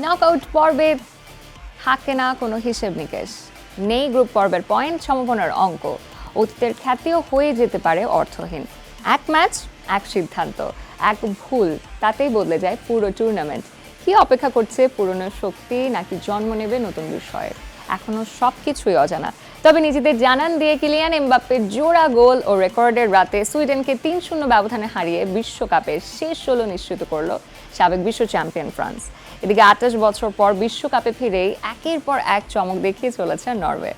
Knockout পর্বে থাকে না কোনো হিসেব নিকেশ, নেই গ্রুপ পর্বের পয়েন্ট সম্ভাবনার অঙ্ক, অতীতের খ্যাতিও হয়ে যেতে পারে অর্থহীন। এক ম্যাচ, এক সিদ্ধান্ত, এক ভুল, তাতেই বদলে যায় পুরো টুর্নামেন্ট। কি অপেক্ষা করছে পুরনো শক্তি, নাকি জন্ম নেবে নতুন বিষয়ে, এখনো সবকিছুই অজানা। তবে নিজেদের জানান দিয়ে কিলিয়ান এমবাপ্পের জোড়া গোল ও রেকর্ডের রাতে সুইডেনকে ৩-০ ব্যবধানে হারিয়ে বিশ্বকাপের শেষ ১৬ নিশ্চিত করল সাবেক বিশ্ব চ্যাম্পিয়ন ফ্রান্স। এদিকে ২৮ বছর পর বিশ্বকাপে ফিরেই একের পর এক চমক দেখিয়ে চলেছে নরওয়ে।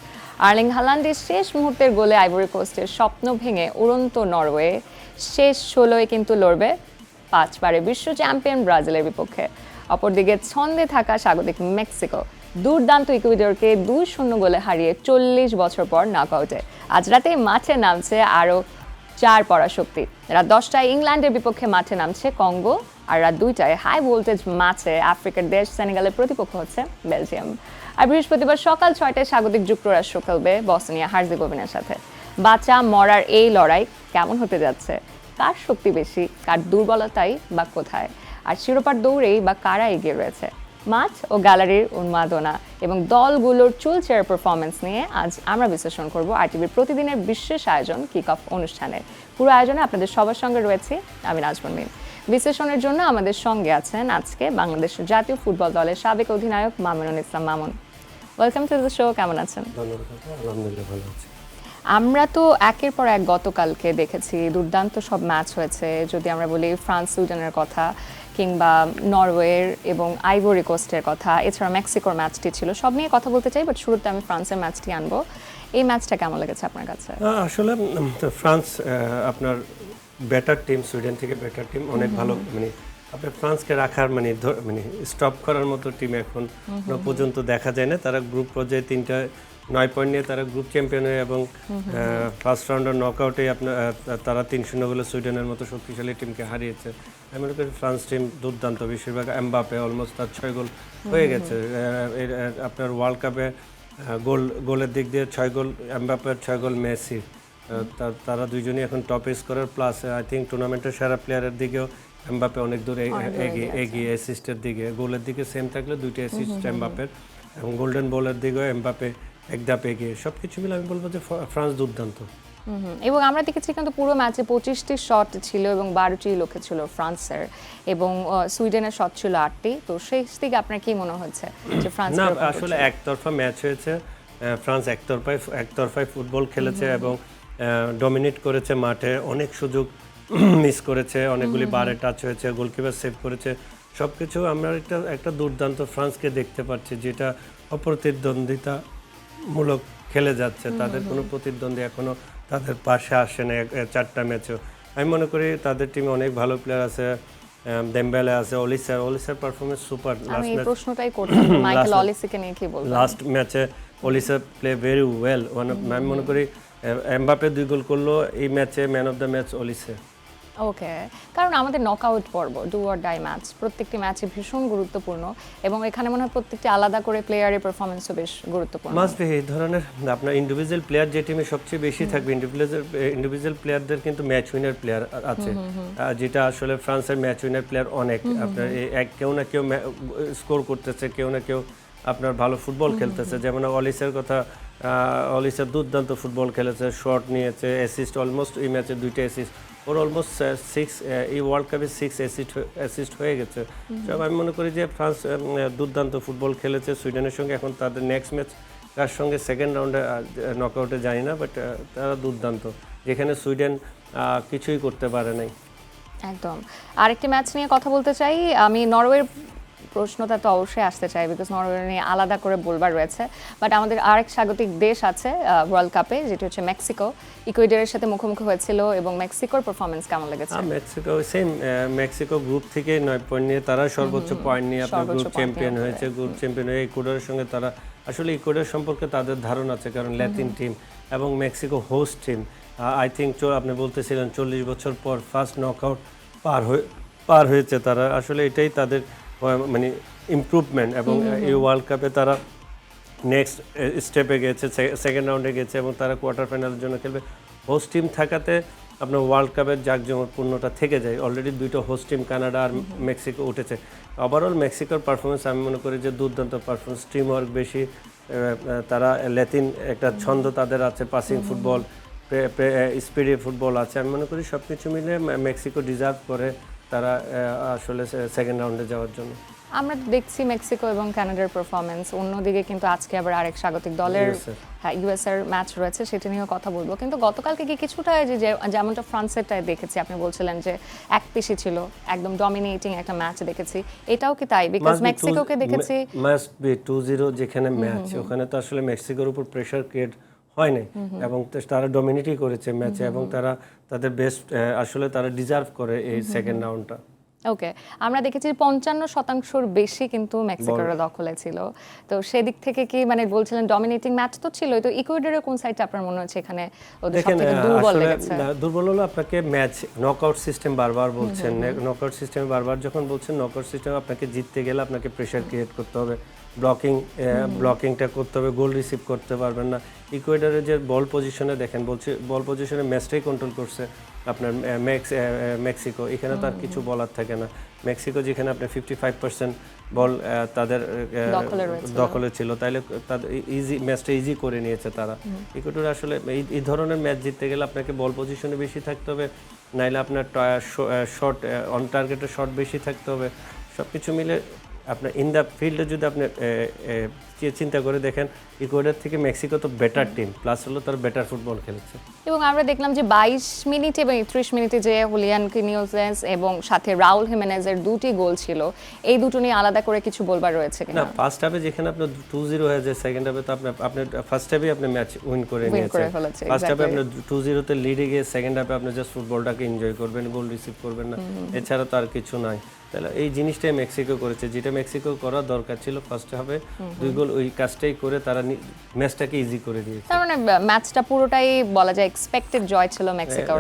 আর্লিং হালান্ডের শেষ মুহূর্তের গোলে আইভরি কোস্টের স্বপ্ন ভেঙে উড়ন্ত নরওয়ে শেষ ১৬-এ কিন্তু লড়বে ৫বারের বিশ্ব চ্যাম্পিয়ন ব্রাজিলের বিপক্ষে। অপরদিকে ছন্দে থাকা স্বাগতিক মেক্সিকো দুর্দান্ত ইকুয়েডরকে ২-০ গোলে হারিয়ে ৪০ বছর পর নকআউটে। আজ রাতে মাঠে নামছে আরও ৪ পরাশক্তি। রাত ১০টায় ইংল্যান্ডের বিপক্ষে মাঠে নামছে কঙ্গো, আর রাত ২টায় হাই ভোল্টেজ ম্যাচে আফ্রিকার দেশ সেনেগালের প্রতিপক্ষ হচ্ছে বেলজিয়াম। আর বৃহস্পতিবার সকাল ৬টায় স্বাগতিক যুক্তরাষ্ট্র খেলবে বসনিয়া হার্জেগোভিনার সাথে। বাঁচা মরার এই লড়াই কেমন হতে যাচ্ছে, কার শক্তি বেশি, কার দুর্বলতাই বা কোথায়, আর শিরোপার দৌড়েই বা কারা এগিয়ে রয়েছে, মাঠ ও গ্যালারির উন্মাদনা এবং দলগুলোর চুলচেরা পারফরমেন্স নিয়ে আজ আমরা বিশ্লেষণ করব আরটিভির প্রতিদিনের বিশেষ আয়োজন কিক অফ অনুষ্ঠানে। পুরো আয়োজনে আপনাদের সবার সঙ্গে রয়েছে আমি নাজমুন মিম। বিশ্লেষণের জন্য আমাদের সঙ্গে আছেন আজকে বাংলাদেশের জাতীয় ফুটবল দলের সাবেক অধিনায়ক Mamunul Islam Mamun. Welcome to the show, কেমন আছেন? আলহামদুলিল্লাহ ভালো আছি। আমরা তো একের পর এক গতকালকে দেখেছি দুর্দান্ত সব ম্যাচ হয়েছে। যদি আমরা বলি ফ্রান্স সুইডেনের কথা, কিংবা নরওয়ের এবং আইভরি কোস্টের কথা, এছাড়া মেক্সিকোর ম্যাচটি ছিল, সব নিয়ে কথা বলতে চাই। বাট শুরুতে আমি ফ্রান্সের ম্যাচটি আনবো। এই ম্যাচটা কেমন লেগেছে আপনার কাছে? আসলে ফ্রান্স আপনার বেটার টিম, সুইডেন থেকে বেটার টিম, অনেক ভালো। মানে আপনার ফ্রান্সকে রাখার মানে স্টপ করার মতো টিম এখন পর্যন্ত দেখা যায় না। তারা গ্রুপ পর্যায়ে 9 পয়েন্ট নিয়ে তারা গ্রুপ চ্যাম্পিয়ন হয় এবং ফার্স্ট রাউন্ডের নকআউটে আপনার তারা ৩-০ গোলে সুইডেনের মতো শক্তিশালী টিমকে হারিয়েছে। আমি মনে করি ফ্রান্স টিম দুর্দান্ত, বেশিরভাগ এমবাপ্পে অলমোস্ট তার ৬ গোল হয়ে গেছে। আপনার ওয়ার্ল্ড কাপে গোলের দিক দিয়ে 6 গোল এমবাপ্পের, 6 গোল মেসির। তারা দুইজনই এখন top scorer, plus I think টুর্নামেন্টের সেরা প্লেয়ারের দিকেও এমবাপ্পে অনেক দূর এগিয়ে। অ্যাসিস্টের দিকে, গোলের দিকে সেম থাকলে 2টি অ্যাসিস্ট এমবাপ্পের, এবং গোল্ডেন বলের দিকেও এমবাপ্পে এক ধাপ এগিয়ে। সব কিছু মিলে আমি বলবো যে ফ্রান্স দুর্দান্ত। এবং আমরা দেখেছি কিন্তু পুরো ম্যাচে 25টি শট ছিল এবং 12টি লক্ষ্যে ছিল ফ্রান্সের, এবং সুইডেনের শট ছিল 8টি। তো সেই দিকে আপনার কি মনে হচ্ছে যে ফ্রান্স? না, আসলে একতরফা ম্যাচ হয়েছে। ফ্রান্স একতরফায় ফুটবল খেলেছে এবং ডমিনেট করেছে মাঠে। অনেক সুযোগ মিস করেছে, অনেকগুলি বারে টাচ হয়েছে, গোলকিপার সেভ করেছে। সব কিছু আমরা একটা দুর্দান্ত ফ্রান্সকে দেখতে পাচ্ছি, যেটা অপ্রতিদ্বন্দ্বিতামূলক খেলে যাচ্ছে। তাদের কোনো প্রতিদ্বন্দ্বী এখনো তাদের পাশে আসে না 4টা ম্যাচেও। আমি মনে করি তাদের টিমে অনেক ভালো প্লেয়ার আছে। দেমবেলে আছে, অলিসার পারফরম্যান্স সুপার। আমি এই প্রশ্নটাই করতাম, মাইকেল অলিসিকে নিয়ে কি বলবো? লাস্ট ম্যাচে অলিসা প্লে ভেরি ওয়েল। আমি মনে করি এমবাপ্পে 2 গোল করলো এই ম্যাচে, ম্যান অফ দ্য ম্যাচ অলিসা। ওকে, কারণ আমাদের নকআউট পর্ব, ডু অর ডাই ম্যাচ, প্রত্যেকটি ম্যাচে ভীষণ গুরুত্বপূর্ণ, এবং এখানে মনে হয় প্রত্যেকটি আলাদা করে প্লেয়ারের পারফরমেন্সও বেশ গুরুত্বপূর্ণ। মাস্ট বি এই ধরনের আপনার ইন্ডিভিজুয়াল প্লেয়ার যে টিমে সবচেয়ে বেশি থাকবে, ইন্ডিভিজুয়াল প্লেয়ারদের কিন্তু ম্যাচ উইনার প্লেয়ার আছে, যেটা আসলে ফ্রান্সের ম্যাচ উইনার প্লেয়ার অনেক। আপনার কেউ না কেউ স্কোর করতেছে, কেউ না কেউ আপনার ভালো ফুটবল খেলতেছে। যেমন অলিসের কথা, অলিসা দুর্দান্ত ফুটবল খেলেছে, শট নিয়েছে, অ্যাসিস্ট অলমোস্ট এই ম্যাচে 2টা অ্যাসিস্ট, ওর অলমোস্ট 6 এই ওয়ার্ল্ড কাপে 6 অ্যাসিস্ট হয়ে গেছে। সব আমি মনে করি যে ফ্রান্স দুর্দান্ত ফুটবল খেলেছে সুইডেনের সঙ্গে। এখন তাদের নেক্সট ম্যাচ তার সঙ্গে সেকেন্ড রাউন্ডে নকআউটে জানি না, বাট তারা দুর্দান্ত, যেখানে সুইডেন কিছুই করতে পারে নাই। একদম। আরেকটি ম্যাচ নিয়ে কথা বলতে চাই আমি। নরওয়ের প্রশ্নটা তো অবশ্যই আসতে চাই, বিকজ নরওয়ে নিয়ে আলাদা করে বলবার রয়েছে। বাট আমাদের আরেক স্বাগতিক দেশ আছে ওয়ার্ল্ড কাপে, যেটি হচ্ছে মেক্সিকো। ইকুয়েডরের সাথে মুখোমুখি হয়েছিল, এবং মেক্সিকোর পারফরমেন্স কেমন লেগেছে? মেক্সিকো গ্রুপ থেকে 9 পয়েন্ট নিয়ে তারা সর্বোচ্চ পয়েন্ট নিয়ে আপনার গ্রুপ চ্যাম্পিয়ন হয়েছে। গ্রুপ চ্যাম্পিয়ন হয়ে ইকুয়েডরের সঙ্গে তারা আসলে ইকুয়েডর সম্পর্কে তাদের ধারণা আছে, কারণ ল্যাতিন টিম এবং Mexico host team. I think আপনি বলতেছিলেন 40 বছর পর ফার্স্ট নকআউট পার হয়েছে তারা। আসলে এটাই তাদের মানে ইমপ্রুভমেন্ট, এবং এই ওয়ার্ল্ড কাপে তারা নেক্সট স্টেপে গেছে, সেকেন্ড রাউন্ডে গেছে, এবং তারা কোয়ার্টার ফাইনালের জন্য খেলবে। হোস্ট টিম থাকাতে আপনার ওয়ার্ল্ড কাপের জাঁকজমকপূর্ণটা থেকে যায়। অলরেডি দুইটা হোস্ট টিম কানাডা আর মেক্সিকো উঠেছে। ওভারঅল মেক্সিকোর পারফরমেন্স আমি মনে করি যে দুর্দান্ত পারফরমেন্স, টিম ওয়ার্ক বেশি, তারা ল্যাতিন একটা ছন্দ তাদের আছে, পাসিং ফুটবল, স্পিডি ফুটবল আছে। আমি মনে করি সব কিছু মিলে মেক্সিকো ডিজার্ভ করে তারা আসলে সেকেন্ড রাউন্ডে যাওয়ার জন্য। আমরা দেখছি মেক্সিকো এবং কানাডার পারফরমেন্স, অন্যদিকে কিন্তু আজকে আবার আরেক স্বাগতিক দলের ইউএস এর ম্যাচ রয়েছে, সেটা নিয়েও কথা বলবো। কিন্তু গতকালকে কি কিছুটা যেমনটা ফ্রান্সেরটাই দেখেছি, আপনি বলছিলেন যে এক পিসি ছিল, একদম ডমিনেটিং একটা ম্যাচ দেখেছি, এটাও কি তাই? বিকজ মেক্সিকোকে দেখেছি মাস্ট বি 2-0 যেখানে ম্যাচ, ওখানে তো আসলে মেক্সিকোর উপর প্রেসার ক্রিয়েট হয় নাই এবং তারা ডমিনেটই করেছে ম্যাচে এবং তারা তাদের বেস্ট আসলে তারা ডিজার্ভ করে এই সেকেন্ড রাউন্ডটা। ওকে, আমরা দেখেছি 55% বেশি কিন্তু মেক্সিকোর দখলে ছিল। তো সেদিক থেকে কি মানে বলছিলেন ডমিনেটিং ম্যাচ তো ছিলই, তো ইকুয়েডরের কোন সাইডটা আপনার মনে হচ্ছে এখানে ওদের সবথেকে দুর্বল লেগেছে? দুর্বল হলো আপনাকে ম্যাচ নকআউট সিস্টেম বারবার বলছেন, নকআউট সিস্টেম বারবার যখন বলছেন, নকআউট সিস্টেম আপনাকে জিততে গেলে আপনাকে প্রেসার ক্রিয়েট করতে হবে, ব্লকিংটা করতে হবে, গোল রিসিভ করতে পারবেন না। ইকুয়েডরের যে বল পজিশনে দেখেন, বলছি বল পজিশনে ম্যাচটাই কন্ট্রোল করছে আপনার মেক্সিকো, এখানে তার কিছু বলার থাকে না। মেক্সিকো যেখানে আপনার 55% বল তাদের দখলে ছিল, তাইলে তাদের ম্যাচটা ইজি করে নিয়েছে তারা। ইকুয়েডর আসলে এই ধরনের ম্যাচ জিততে গেলে আপনাকে বল পজিশনে বেশি থাকতে হবে, নাইলে আপনার শট অন টার্গেটের শট বেশি থাকতে হবে। সব কিছু মিলে আপনার ইন দ্য ফিল্ডে যদি আপনি চিন্তা করে দেখেন, ইকুয়েডর থেকে মেক্সিকো তো বেটার টিম, প্লাস হলো তার বেটার ফুটবল খেলেছে। এবং আমরা দেখলাম যে 22 মিনিট এবং 31 মিনিটে যে হুলিয়ান কিনিওজেস এবং সাথে রাউল হিমেনেজের দুটি গোল ছিল, এই দুটো নিয়ে আলাদা করে কিছু বলবার রয়েছে কিনা? না, ফার্স্ট হাফে যেখানে আপনার 2-0 হয়ে যায়, সেকেন্ড হাফে তো আপনি ফার্স্ট হাফে আপনি ম্যাচ উইন করে নিয়েছেন। ফার্স্ট হাফে আপনি 2-0 তে লিডে গিয়ে সেকেন্ড হাফে আপনি জাস্ট ফুটবলটাকে এনজয় করবেন, গোল রিসিভ করবেন না, এছাড়া তো আর কিছু নাই। তাহলে এই জিনিসটাই মেক্সিকো করেছে, যেটা মেক্সিকো করা দরকার ছিল ফার্স্ট হাফে, 2 গোল ওই কাজটাই করে তারা ম্যাচটাকে ইজি করে দিয়েছে। তার মানে ম্যাচটা পুরোটাই বলা যায় এক্সপেক্টেড জয় ছিল মেক্সিকোর,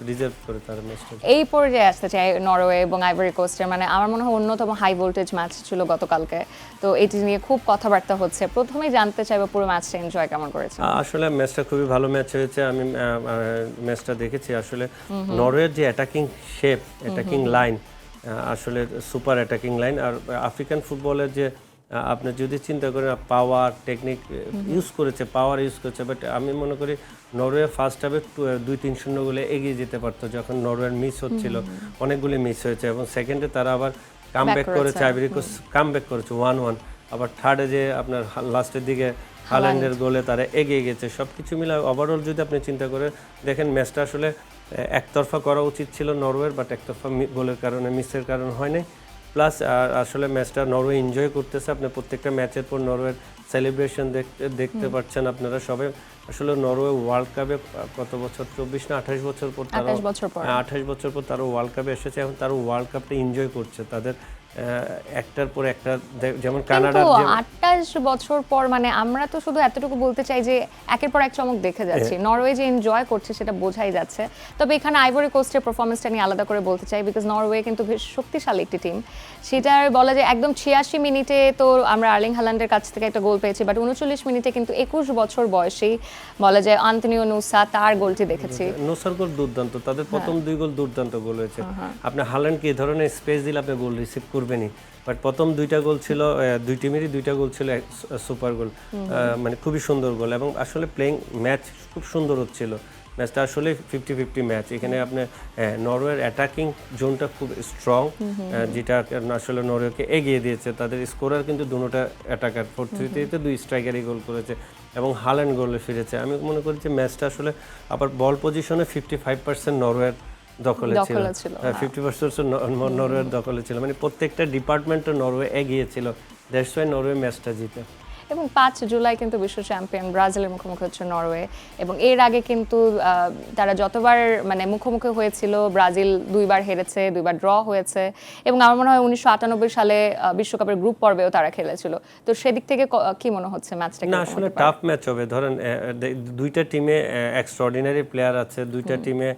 ডিজার্ভ করে তারা ম্যাচটা। এই পর্যায়ে আসতে চাই নরওয়ে এবং আইভরি কোস্টের, মানে আমার মনে হয় অন্যতম হাই ভোল্টেজ ম্যাচ ছিল গতকালকে, তো এটি নিয়ে খুব কথাবার্তা হচ্ছে। প্রথমেই জানতে চাইবো পুরো ম্যাচটা এনজয় কেমন করেছেন? আসলে ম্যাচটা খুবই ভালো ম্যাচ হয়েছে, আমি ম্যাচটা দেখেছি। আসলে নরওয়ের যে অ্যাটাকিং শেপ, অ্যাটাকিং লাইন আসলে সুপার অ্যাটাকিং লাইন। আর আফ্রিকান ফুটবলের যে আপনি যদি চিন্তা করেন পাওয়ার টেকনিক ইউজ করেছে, বাট আমি মনে করি নরওয়ে ফার্স্ট হাফে 2-3-0 গোলে এগিয়ে যেতে পারতো, যখন নরওয়ের মিস হচ্ছিল, অনেকগুলি মিস হয়েছে, এবং সেকেন্ডে তারা আবার কামব্যাক করেছে, আইভরি কোস্ট কামব্যাক করেছে 1-1, আবার থার্ডে যে আপনার লাস্টের দিকে হাল্যান্ডের গোলে তারা এগিয়ে গেছে। সব কিছু মিলে ওভারঅল যদি আপনি চিন্তা করে দেখেন, ম্যাচটা আসলে একতরফা করা উচিত ছিল নরওয়ের, বাট একতরফা গোলের কারণে, মিসের কারণে হয় নাই। প্লাস আসলে ম্যাচটা নরওয়ে এনজয় করতেছে, আপনি প্রত্যেকটা ম্যাচের পর নরওয়ের সেলিব্রেশন দেখতে পাচ্ছেন আপনারা সবাই। আসলে নরওয়ে ওয়ার্ল্ড কাপে কত বছর, 24 না 28 বছর পর, 28 বছর পর তারা ওয়ার্ল্ড কাপে এসেছে, এখন তারা ওয়ার্ল্ড কাপটা এনজয় করছে তাদের একটার পর একটা। যেমন কানাডা 28 বছর পর, মানে আমরা তো শুধু এতটুকু বলতে চাই যে একের পর এক চমক দেখে যাচ্ছি, নরওয়ে যে এনজয় করছে সেটা বোঝাই যাচ্ছে। তবে এখানে আইভরি কোস্টের পারফরমেন্সটা নিয়ে আলাদা করে বলতে চাই, বিকজ নরওয়ে কিন্তু বেশ শক্তিশালী একটি টিম। সেটা বলা যায় একদম 86 মিনিটে তো আমরা আর্লিং হাল্যান্ডের কাছ থেকে একটা গোল পেয়েছি, বাট 39 মিনিটে কিন্তু 21 বছর বয়সেই বলা যায় আন্তোনিও নুসা তার গোলটি দেখেছি। নুসার গোল দুর্দান্ত, তাদের প্রথম 2 গোল দুর্দান্ত গোল হয়েছে। আপনি হাল্যান্ডকে এই ধরনের স্পেস দিলে আপনি গোল রিসিভ করবেনই, বাট প্রথম 2টা গোল ছিল, দুই টিমেরই 2টা গোল ছিল সুপার গোল, মানে খুবই সুন্দর গোল, এবং আসলে প্লেইং ম্যাচ খুব সুন্দর হচ্ছিল। ম্যাচটা আসলে 50-50 ম্যাচ। এখানে আপনি নরওয়ের অ্যাটাকিং জোনটা খুব স্ট্রং, যেটা আসলে নরওয়েকে এগিয়ে দিয়েছে। তাদের স্কোরার কিন্তু দুটোটা অ্যাটাকার, 4-3-3-তে 2 স্ট্রাইকারই গোল করেছে এবং হাল্যান্ড গোলে ফিরেছে। আমি মনে করি যে ম্যাচটা আসলে আবার বল পজিশনে 55% নরওয়ের দখলে ছিল, 50% নরওয়ের দখলে ছিল, মানে প্রত্যেকটা ডিপার্টমেন্টে নরওয়ে এগিয়ে ছিল। দ্যাটস ওয়াই নরওয়ে ম্যাচটা জিতে। এবং 5 জুলাই কিন্তু বিশ্ব চ্যাম্পিয়ন ব্রাজিলের মুখোমুখি হচ্ছে নরওয়ে, এবং এর আগে কিন্তু তারা যতবার মানে মুখোমুখি হয়েছিল, ব্রাজিল 2বার হেরেছে, 2বার ড্র হয়েছে, এবং আমার মনে হয় 1998 সালে বিশ্বকাপের গ্রুপ পর্বেও তারা খেলেছিল। তো সেদিক থেকে কি মনে হচ্ছে ম্যাচটা? না, আসলে টাফ ম্যাচ হবে। ধরেন দুইটা টিমে এক্সট্রাঅর্ডিনারি প্লেয়ার আছে, দুইটা টিমে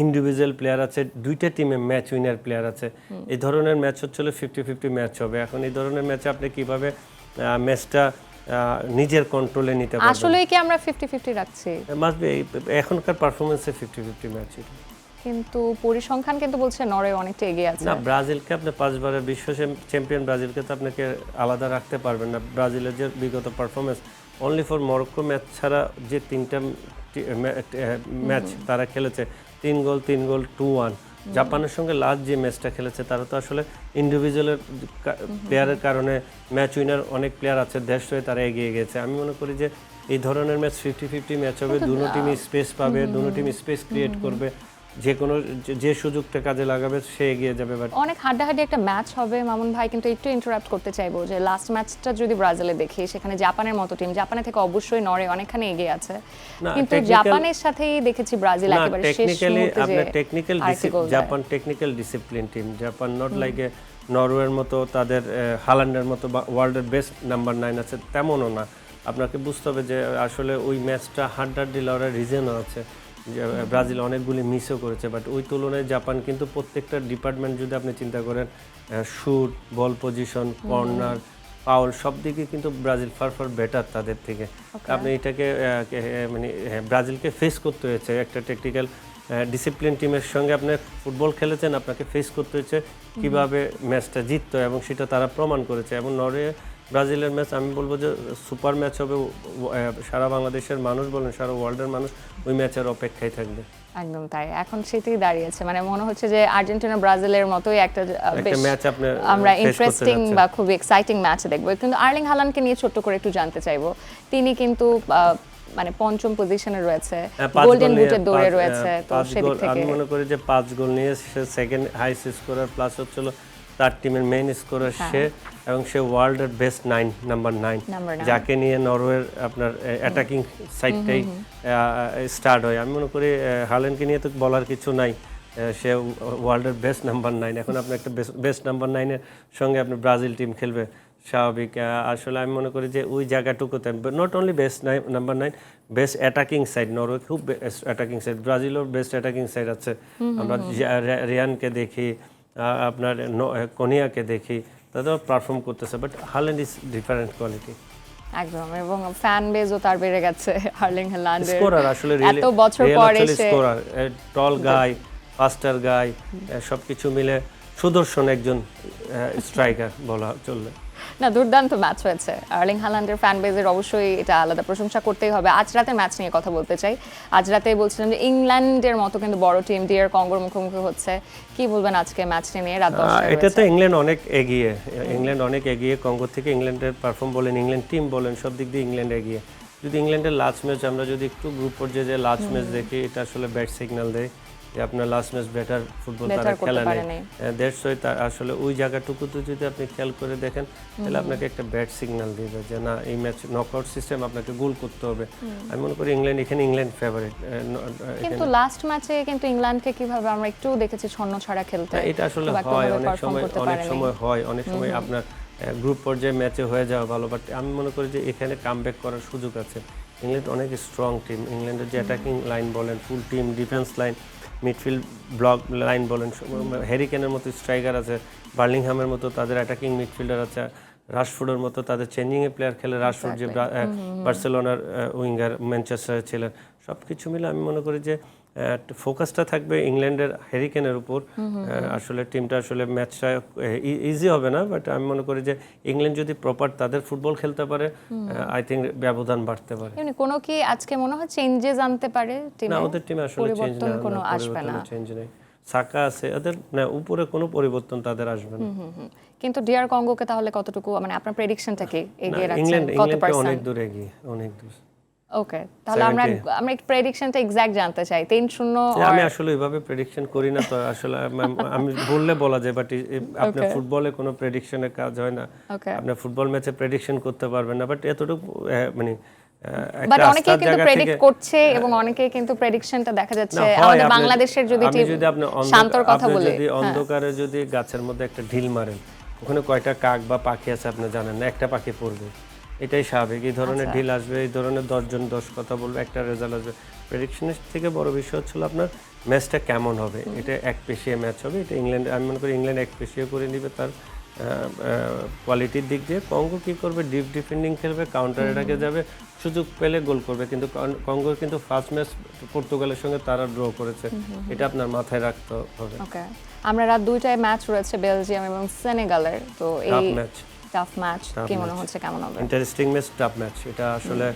ইন্ডিভিজুয়াল প্লেয়ার আছে, দুইটা টিমে ম্যাচ উইনার প্লেয়ার আছে। এই ধরনের ম্যাচ হচ্ছিল 50-50 ম্যাচ হবে। এখন এই ধরনের ম্যাচে আপনি কিভাবে ম্যাচটা নিজের কন্ট্রোলে নিতে পারবেন। আসলে কি আমরা 50-50 রাখছি? মাস্ট বি এখনকার পারফরমেন্সে 50-50 ম্যাচ এটা। কিন্তু পরিসংখ্যান কিন্তু বলছে নরওয়ে অনেকটা এগিয়ে আছে। না, ব্রাজিলকে আপনি 5 বারের বিশ্ব চ্যাম্পিয়ন ব্রাজিলকে তো আপনাকে আলাদা রাখতে পারবেন না। ব্রাজিলের যে বিগত performance only for Morocco match ছাড়া যে 3টা ম্যাচ তারা খেলেছে 3 গোল 2-1। জাপানের সঙ্গে লাস্ট যে ম্যাচটা খেলেছে তারা তো আসলে ইন্ডিভিজুয়ালের প্লেয়ারের কারণে ম্যাচ উইনার অনেক প্লেয়ার আছে, দেশ হয়ে তারা এগিয়ে গেছে। আমি মনে করি যে এই ধরনের ম্যাচ 50-50 ম্যাচ হবে, দুটো টিমই স্পেস পাবে, দুটো টিম স্পেস ক্রিয়েট করবে, যে কোনো যে সুযোগটা কাজে লাগাবে সে এগিয়ে যাবে। বাট অনেক হাড্ডাহাড্ডি একটা ম্যাচ হবে মামুন ভাই, কিন্তু একটু ইন্টারাপ্ট করতে চাইবো যে লাস্ট ম্যাচটা যদি ব্রাজিলে দেখি, সেখানে জাপানের মতো টিম, জাপানের থেকে অবশ্যই নরওয়ে অনেকখানি এগিয়ে আছে, কিন্তু জাপানের সাথেই দেখেছি ব্রাজিল একেবারে শেষ মুহূর্তে যে technical Japan technical discipline team. Japan not like a নরওয়ের মতো তাদের হাল্যান্ডের মতো বা ওয়ার্ল্ডের বেস্ট নাম্বার 9 আছে তেমনও না। আপনাকে বুঝতে হবে যে আসলে ওই ম্যাচটা হাড্ডাহাড্ডি লড়ার রিজনও আছে। ব্রাজিল অনেকগুলি মিসও করেছে, বাট ওই তুলনায় জাপান কিন্তু প্রত্যেকটা ডিপার্টমেন্ট যদি আপনি চিন্তা করেন, শুট, বল পজিশন, কর্নার, পাউল, সব দিকে কিন্তু ব্রাজিল ফার বেটার তাদের থেকে। আপনি এটাকে মানে ব্রাজিলকে ফেস করতে হয়েছে একটা টেকনিক্যাল ডিসিপ্লিন টিমের সঙ্গে আপনি ফুটবল খেলেছেন, আপনাকে ফেস করতে হয়েছে কীভাবে ম্যাচটা জিততো, এবং সেটা তারা প্রমাণ করেছে। এবং নরওয়ে ব্রাজিলের ম্যাচ আমি বলবো যে সুপার ম্যাচ হবে। সারা বাংলাদেশের মানুষ বলেন, সারা ওয়ার্ল্ডের মানুষ ওই ম্যাচের অপেক্ষায় থাকবে। একদম তাই, এখন সেটাই দাঁড়িয়েছে, মানে মনে হচ্ছে যে আর্জেন্টিনা ব্রাজিলের মতোই একটা ম্যাচ আমরা ইন্টারেস্টিং বা খুব এক্সাইটিং ম্যাচ দেখবো। কিন্তু আর্লিং হালান্ডকে নিয়ে ছোট্ট করে একটু জানতে চাইবো, তিনি কিন্তু মানে 5ম পজিশনে রয়েছে, গোল্ডেন বুটের দৌড়ে রয়েছে, তো সেদিক থেকে আমি মনে করি যে 5 গোল নিয়ে সে সেকেন্ড হাইস্ট স্কোরার, প্লাস হচ্ছিল তার টিমের মেইন স্কোরার সে, এবং সে ওয়ার্ল্ডের বেস্ট নাম্বার 9, যাকে নিয়ে নরওয়ের আপনার অ্যাটাকিং সাইডটাই স্টার্ট হয়। আমি মনে করি হাল্যান্ডকে নিয়ে তো বলার কিছু নাই, সে ওয়ার্ল্ডের বেস্ট নাম্বার 9। এখন আপনি একটা বেস্ট নাম্বার 9-এর সঙ্গে আপনি ব্রাজিল টিম খেলবে, স্বাভাবিক। আসলে আমি মনে করি যে ওই জায়গাটুকুতে not only best number 9, best attacking side. Norway খুব বেস্ট অ্যাটাকিং সাইড, ব্রাজিলও বেস্ট অ্যাটাকিং সাইড আছে। আমরা রিয়ানকে দেখি, আপনার কোনিয়াকে দেখি, তাদেরও পারফর্ম করতেছে, but Haaland is different quality একদম। এবং ফ্যান বেজও তার বেড়ে গেছে আর্লিং হাল্যান্ডের, স্কোরার আসলে এত বছর পরে সে স্কোরার, টল গাই, ফাস্টার গাই, সবকিছু মিলে সুদর্শন একজন স্ট্রাইকার বলা চলবে। না, দুর্দান্ত ম্যাচ হয়েছে। আর্লিং হাল্যান্ডের ফ্যান বেজের অবশ্যই এটা আলাদা প্রশংসা করতেই হবে। আজ রাতে ম্যাচ নিয়ে কথা বলতে চাই। আজ রাতে বলছিলাম যে ইংল্যান্ডের মতো কিন্তু বড় টিম ডিআর কঙ্গোর মুখোমুখি হচ্ছে, কি বলবেন আজকে ম্যাচটি নিয়ে? রাত 10টায় এটা তো ইংল্যান্ড অনেক এগিয়ে কঙ্গো থেকে। ইংল্যান্ডের পারফর্ম বলেন, ইংল্যান্ড টিম বলেন, সব দিক দিয়ে ইংল্যান্ড এগিয়ে। যদি ইংল্যান্ডের লাস্ট ম্যাচ আমরা যদি একটু গ্রুপ পর্যায়ে যে লাস্ট ম্যাচ দেখি, এটা আসলে ব্যাড সিগন্যাল দেয় যে আপনার লাস্ট ম্যাচ বেটার ফুটবল তারা খেলা নেই। দেড় সই আসলে ওই জায়গাটুকুতে যদি আপনি খেয়াল করে দেখেন, তাহলে আপনাকে একটা ব্যাড সিগন্যাল দিবে যে না, এই ম্যাচ নকআউট সিস্টেম, আপনাকে গোল করতে হবে। আমি মনে করি ইংল্যান্ড ফেভারিট। কিন্তু লাস্ট ম্যাচে কিন্তু ইংল্যান্ডকে কিভাবে আমরা একটু দেখেছি ছন্ন ছাড়া খেলতে। এটা আসলে হয় অনেক সময় আপনার গ্রুপ পর্যায়ে ম্যাচে হয়ে যাওয়া ভালো, বাট আমি মনে করি যে এখানে কামব্যাক করার সুযোগ আছে। ইংল্যান্ড অনেক স্ট্রং টিম। ইংল্যান্ডের যে অ্যাটাকিং লাইন বলেন, full team, defence line, midfield block line বলেন, হ্যারি কেনের মতো স্ট্রাইকার আছে, বার্লিংহামের মতো তাদের অ্যাটাকিং মিডফিল্ডার আছে, রাশফোর্ডের মতো তাদের চেঞ্জিংয়ে প্লেয়ার খেলে, রাশফোর্ড যে বার্সেলোনার উইঙ্গার ম্যানচেস্টারে ছিলেন। সব কিছু মিলে আমি মনে করি যে ফোকাসটা থাকবে ইংল্যান্ডের হ্যারি কেনের উপর। আসলে টিমটা আসলে ম্যাচটা ইজি হবে না, বাট আমি মনে করি যে ইংল্যান্ড যদি প্রপার তাদের ফুটবল খেলতে পারে, আই থিঙ্ক ব্যবধান বাড়তে পারে। কোনো কি আজকে মনে হয় চেঞ্জেস আনতে পারে টিমে? না, ওদের টিমে আসলে চেঞ্জ নেই। সাকা আছে ওদের, না উপরে কোনো পরিবর্তন তাদের আসবে না। কিন্তু ডিআর কঙ্গোকে তাহলে কতটুকু, মানে আপনার প্রেডিকশনটা কি এগিয়ে রাখছেন? ইংল্যান্ড অনেক দূর এগিয়ে, অনেক দূর। ওকে, তাহলে আমরা একটু প্রেডিকশনটা এক্সাক্ট জানতে চাই। 3-0 আমি আসলে এইভাবে প্রেডিকশন করি না, তো আসলে আমি বললে বলা যায়, বাট আপনার ফুটবলে কোনো প্রেডিকশনের কাজ হয় না। আপনি ফুটবল ম্যাচে প্রেডিকশন করতে পারবেন না, বাট এতটুকু মানে বাট অনেকে কিন্তু প্রেডিক্ট করছে, এবং অনেকে কিন্তু প্রেডিকশনটা দেখা যাচ্ছে আমাদের বাংলাদেশের যদি শান্তর কথা বলে, যদি অন্ধকারে যদি গাছের মধ্যে একটা ঢিল মারেন, ওখানে কয়টা কাক বা পাখি আছে আপনি জানেন না, একটা পাখি পড়বে, এটাই স্বাভাবিক। এই ধরনের ঢিল আসবে, এই ধরনের 10 জন 10 কথা বলবে, একটা রেজাল্ট আসবে। প্রেডিকশনের থেকে বড় বিষয় হচ্ছিল আপনার ম্যাচটা কেমন হবে। এটা এক পেশিয়ে ম্যাচ হবে, এটা ইংল্যান্ড, আমি মনে করি ইংল্যান্ড এক পেশিয়ে করে নিবে তার কোয়ালিটির দিক দিয়ে কঙ্গো কী করবে, ডিপ ডিফেন্ডিং খেলবে, কাউন্টার অ্যাটাকে যাবে, সুযোগ পেলে গোল করবে। কিন্তু কঙ্গো কিন্তু ফার্স্ট ম্যাচ পর্তুগালের সঙ্গে তারা ড্র করেছে, এটা আপনার মাথায় রাখতে হবে। ওকে, আমরা রাত 2টায় ম্যাচ রয়েছে বেলজিয়াম এবং সেনেগালের, তো এই টাফ ম্যাচ কি মনে হচ্ছে, কেমন হবে? ইন্টারেস্টিং ম্যাচ, টাফ ম্যাচ, এটা আসলে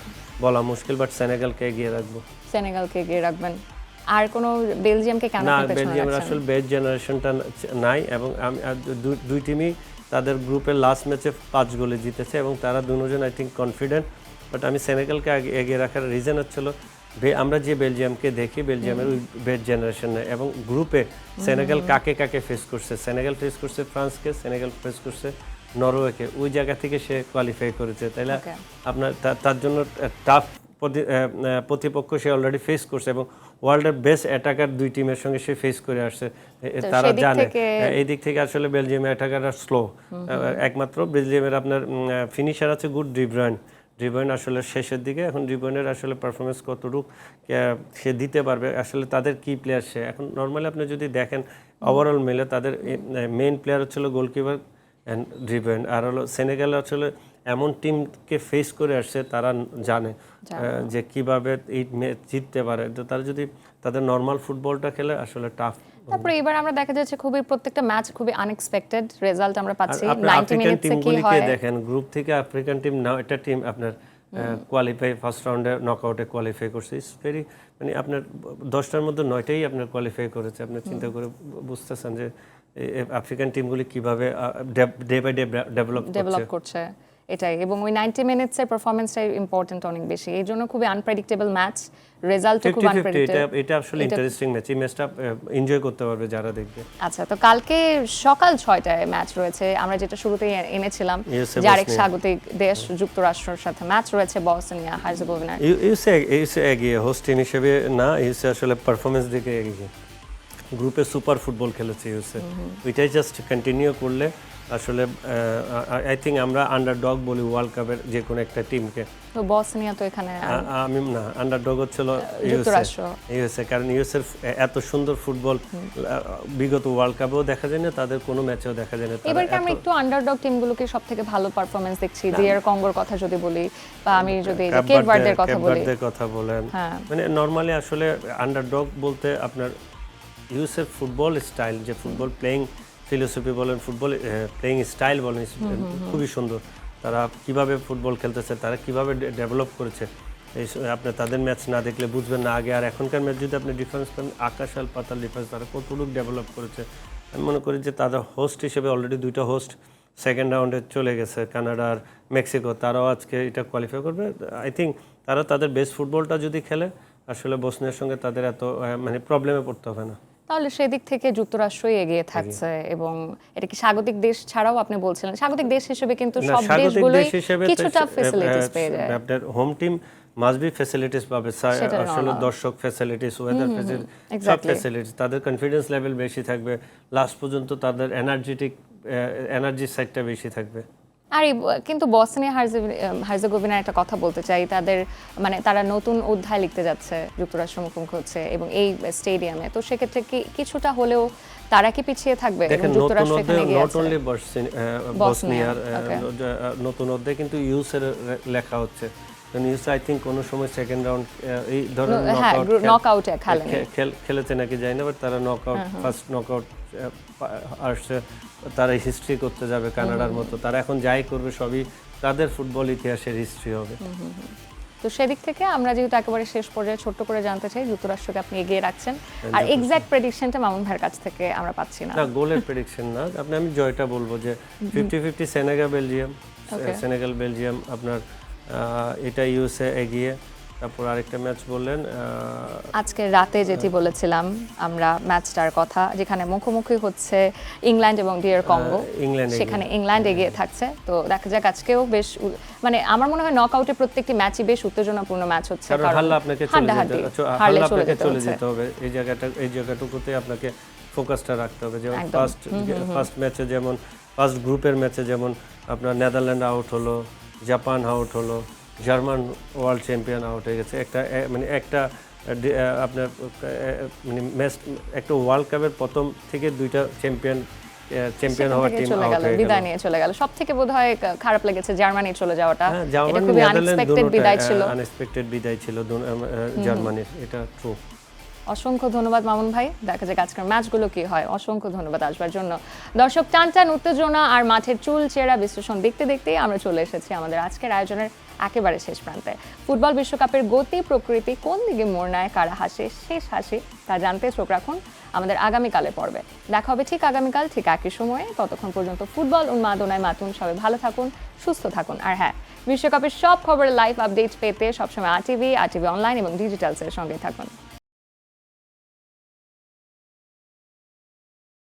বলা মুশকিল, বাট সেনেগালকে এগিয়ে রাখবো। সেনেগালকে এগিয়ে রাখবেন। আর কোনো বেলজিয়ামকে কেন না, আপনি পেছনে বেলজিয়ামের রাখছেন? আসলে বেস্ট জেনারেশনটা নাই, এবং দুই টিমই তাদের গ্রুপের লাস্ট ম্যাচে 5 গোলে জিতেছে এবং তারা দুজন আই থিঙ্ক কনফিডেন্ট। বাট আমি সেনেগালকে এগিয়ে রাখার রিজন হচ্ছিল আমরা যে বেলজিয়ামকে দেখি, বেলজিয়ামের ওই বেস্ট জেনারেশন এবং গ্রুপে সেনেগাল কাকে কাকে ফেস করছে, সেনেগাল ফেস করছে ফ্রান্সকে, সেনেগাল ফেস করছে নরওয়েকে, ওই জায়গা থেকে সে কোয়ালিফাই করেছে। তাইলে আপনার তার জন্য টাফ প্রতিপক্ষ সে অলরেডি ফেস করছে এবং ওয়ার্ল্ডের বেস্ট অ্যাটাকার দুই টিমের সঙ্গে সে ফেস করে আসছে, তারা জানে। এই দিক থেকে আসলে বেলজিয়ামের অ্যাটাকাররা স্লো, একমাত্র বেলজিয়ামের আপনার ফিনিশার আছে গুড ড্রিবয়েন আসলে শেষের দিকে, এখন ড্রিবয়েনের আসলে পারফরমেন্স কতটুকু সে দিতে পারবে, আসলে তাদের কি প্লেয়ার সে এখন নর্মালি আপনি যদি দেখেন ওভারঅল মিলে তাদের মেইন প্লেয়ার হচ্ছিল গোলকিপার অ্যান্ড ড্রিবয়েন, আর হলো সেনেগাল আসলে এমন টিমকে ফেস করে আসছে, তারা জানে যে কিভাবে এই ম্যাচ জিততে পারে। তো তারা যদি তাদের নর্মাল ফুটবলটা খেলে আসলে টাফ। তারপরে এবার আমরা দেখা যাচ্ছে খুবই প্রত্যেকটা ম্যাচ খুবই আনএক্সপেক্টেড রেজাল্ট আমরা পাচ্ছি। 90 মিনিটসে কি হয় দেখেন, গ্রুপ থেকে আফ্রিকান টিম নাও এটা টিম আপনার কোয়ালিফাই ফার্স্ট রাউন্ডে নকআউটে কোয়ালিফাই করছে, ইটস ভেরি মানে আপনার 10টার মধ্যে 9টাই আপনার কোয়ালিফাই করেছে। আপনি চিন্তা করে বুঝতেছেন যে আফ্রিকান টিমগুলি কিভাবে ডে বাই ডে ডেভেলপ করছে এটাই, এবং ওই 90 মিনিটসের পারফরম্যান্সটাই ইম্পর্টেন্ট অনেক বেশি, এই জন্য খুবই আনপ্রেডিক্টেবল ম্যাচ, রেজাল্টও খুব আনপ্রেডিক্টেবল। এটা আসলে ইন্টারেস্টিং ম্যাচ, এই ম্যাচটা এনজয় করতে পারবে যারা দেখবে। আচ্ছা, তো কালকে সকাল 6টায় ম্যাচ রয়েছে, আমরা যেটা শুরুতেই এনেছিলাম যে আরেক স্বাগতিক দেশ যুক্তরাষ্ট্রের সাথে ম্যাচ রয়েছে বসনিয়া হার্জেগোভিনা। ইউএসএ এগিয়ে হোস্ট টিম হিসেবে না, ইউএসএ আসলে পারফরমেন্স দিকে এগিয়ে, গ্রুপে সুপার ফুটবল খেলেছে ইউএসএ, ওইটাই জাস্ট কন্টিনিউ করলে আসলে আই থিঙ্ক আমরা আন্ডারডগ বলি ওয়ার্ল্ড কাপের যে কোনো একটা টিমকে। তো বসনিয়া তো এখানে আমি না, আন্ডারডগ হচ্ছিল ইউএসএ, কারণ ইউএসএর এত সুন্দর ফুটবল বিগত ওয়ার্ল্ড কাপেও দেখা যায় না, তাদের কোনো ম্যাচেও দেখা যায় না। এবার কি আমরা একটু আন্ডারডগ টিমগুলোকে সবথেকে ভালো পারফরম্যান্স দেখছি, ডিআর কঙ্গোর কথা যদি বলি, বা আমি যদি কেপ ভার্দের কথা বলেন, মানে নরমালি আসলে আন্ডারডগ বলতে আপনার ইউএসএর ফুটবল স্টাইল, যে ফুটবল প্লেইং ফিলোসফি বলেন, ফুটবল প্লেইং স্টাইল বলেন, খুবই সুন্দর। তারা কিভাবে ফুটবল খেলতেছে, তারা কিভাবে ডেভেলপ করেছে, এই আপনি তাদের ম্যাচ না দেখলে বুঝবেন না আগে। আর এখনকার ম্যাচ যদি আপনি ডিফারেন্স করেন, আকাশ আর পাতাল ডিফারেন্স, তারা কতটুকু ডেভেলপ করেছে। আমি মনে করি যে তাদের হোস্ট হিসেবে অলরেডি 2টা হোস্ট সেকেন্ড রাউন্ডে চলে গেছে, কানাডা আর মেক্সিকো, তারাও আজকে এটা কোয়ালিফাই করবে। আই থিঙ্ক তারা তাদের বেস্ট ফুটবলটা যদি খেলে, আসলে বসনিয়ার সঙ্গে তাদের এত মানে প্রবলেমে পড়তে হবে না। তাহলে সেদিক থেকে যুক্তরাষ্ট্রই এগিয়ে থাকছে, এবং এটা কি স্বাগতিক দেশ ছাড়াও আপনি বলছিলেন স্বাগতিক দেশ হিসেবে কিন্তু সব দেশগুলোই কিছুটা ফ্যাসিলিটিস পেয়ে যায়। আপনার home team must be facilities পাবে, আসলে দর্শক ফ্যাসিলিটিস, ওয়েদার ফ্যাসিলিটিস, সব ফ্যাসিলিটিস, তাদের কনফিডেন্স লেভেল বেশি থাকবে, লাস্ট পর্যন্ত তাদের এনার্জি সাইডটা বেশি থাকবে। আর কিন্তু বসনিয়া হার্জেগোভিনার একটা কথা বলতে চাই, তাদের মানে তারা নতুন অধ্যায় লিখতে যাচ্ছে, যুক্তরাষ্ট্র মুখোমুখি হচ্ছে এবং এই স্টেডিয়ামে, তো সেক্ষেত্রে কি কিছুটা হলেও তারা কি পিছিয়ে থাকবে? যুক্তরাষ্ট্র এখানে এগিয়ে আছে, নট অনলি বসনিয়ার নতুন অধ্যায় কিন্তু ইউএসএর লেখা হচ্ছে, কারণ ইউএসএ আই থিঙ্ক কোনো সময় সেকেন্ড রাউন্ড এই ধরনের নকআউটে খেলেছে নাকি জানি না, বাট তারা নকআউট ফার্স্ট নকআউট আসছে, তারা হিস্ট্রি করতে যাবে কানাডার মতো, তারা এখন যাই করবে সবই তাদের ফুটবল ইতিহাসের হিস্ট্রি হবে। তো সেদিক থেকে আমরা যেহেতু একেবারে শেষ পর্যায়ে ছোট্ট করে জানতে চাই, যুক্তরাষ্ট্রকে আপনি এগিয়ে রাখছেন, আর এক্সাক্ট প্রেডিকশনটা মামুন ভাইয়ের কাছ থেকে আমরা পাচ্ছি না। গোলের প্রেডিকশন না, আমি জয়টা বলবো যে 50-50 সেনেগাল বেলজিয়াম আপনার, এটা ইউএসএ এগিয়ে। তারপর আরেকটা ম্যাচ বললেন আজকে রাতে যেটি বলেছিলাম আমরা ম্যাচটার কথা, যেখানে মুখোমুখি হচ্ছে ইংল্যান্ড এবং ডিআর কঙ্গো, সেখানে ইংল্যান্ড এগিয়ে থাকছে। তো দেখা যাক আজকেও বেশ, মানে আমার মনে হয় নকআউটে প্রত্যেকটি ম্যাচই বেশ উত্তেজনাপূর্ণ ম্যাচ হচ্ছে, কারণ হারলে আপনাকে চলে যেতে হবে, এই জায়গাটুকুতে আপনাকে ফোকাসটা রাখতে হবে। যেমন ফার্স্ট ম্যাচে, যেমন ফার্স্ট গ্রুপের ম্যাচে যেমন আপনার নেদারল্যান্ড আউট হলো, জাপান আউট হলো, জার্মান ওয়ার্ল্ড চ্যাম্পিয়ন আউট হয়ে গেছে, একটা আপনার মানে ম্যাচ, একটা ওয়ার্ল্ড কাপের প্রথম থেকে 2টা চ্যাম্পিয়ন চ্যাম্পিয়ন সেখান হওয়ার থেকে টিম চলে আউট গেল, হয়ে গেল। বিদায় নিয়ে চলে গেল। সব থেকে বোধহয় খারাপ লেগেছে জার্মানি চলে যাওয়াটা। হ্যাঁ, এটা জার্মানি খুবই নেদারল্যান্ড আনএক্সপেক্টেড বিদায় ছিল। আনএক্সপেক্টেড বিদায় ছিল জার্মানির, এটা ট্রু। অসংখ্য ধন্যবাদ মামুন ভাই, দেখা যাক আজকের ম্যাচগুলো কি হয়। অসংখ্য ধন্যবাদ আসবার জন্য। দর্শক, টান টান উত্তেজনা আর মাঠের চুল চেরা বিশ্লেষণ দেখতে দেখতেই আমরা চলে এসেছি আমাদের আজকের আয়োজনের একেবারে শেষ প্রান্তে। ফুটবল বিশ্বকাপের গতি প্রকৃতি কোন দিকে মোড় নেয়, কারা হাসে শেষ হাসি, তা জানতে চোখ রাখুন আমাদের আগামীকালের পর্বে। দেখা হবে ঠিক আগামীকাল ঠিক একই সময়ে। ততক্ষণ পর্যন্ত ফুটবল উন্মাদনায় মাতুন, সবাই ভালো থাকুন, সুস্থ থাকুন। আর হ্যাঁ, বিশ্বকাপের সব খবরের লাইভ আপডেট পেতে সবসময় RTV অনলাইন এবং ডিজিটালসের সঙ্গে থাকুন।